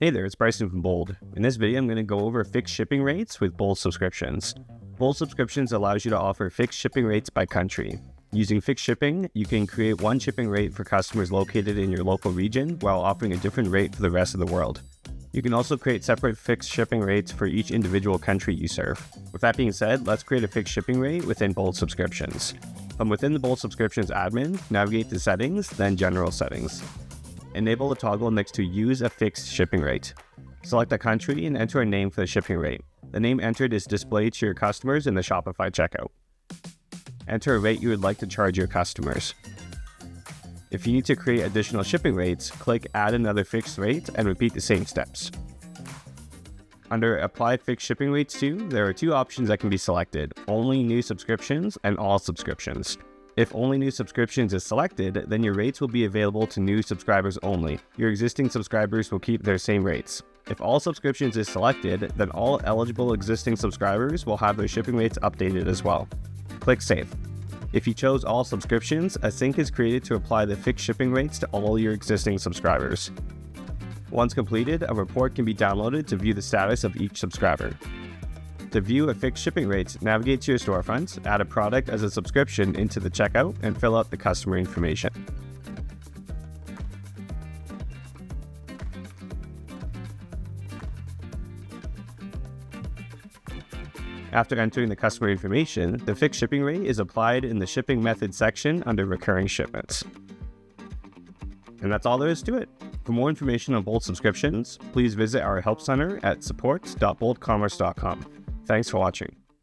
Hey there, it's Brysen from Bold. In this video, I'm going to go over fixed shipping rates with Bold subscriptions. Bold subscriptions allows you to offer fixed shipping rates by country. Using fixed shipping, you can create one shipping rate for customers located in your local region while offering a different rate for the rest of the world. You can also create separate fixed shipping rates for each individual country you serve. With that being said, let's create a fixed shipping rate within Bold subscriptions. From within the Bold subscriptions admin, navigate to Settings, then General Settings. Enable the toggle next to Use a Fixed Shipping Rate. Select a country and enter a name for the shipping rate. The name entered is displayed to your customers in the Shopify checkout. Enter a rate you would like to charge your customers. If you need to create additional shipping rates, click Add Another Fixed Rate and repeat the same steps. Under Apply Fixed Shipping Rates to, there are two options that can be selected: Only New Subscriptions and All Subscriptions. If Only New Subscriptions is selected, then your rates will be available to new subscribers only. Your existing subscribers will keep their same rates. If All Subscriptions is selected, then all eligible existing subscribers will have their shipping rates updated as well. Click Save. If you chose All Subscriptions, a sync is created to apply the fixed shipping rates to all your existing subscribers. Once completed, a report can be downloaded to view the status of each subscriber. To view a fixed shipping rate, navigate to your storefront, add a product as a subscription into the checkout, and fill out the customer information. After entering the customer information, the fixed shipping rate is applied in the shipping method section under recurring shipments. And that's all there is to it. For more information on Bold subscriptions, please visit our help center at support.boldcommerce.com. Thanks for watching.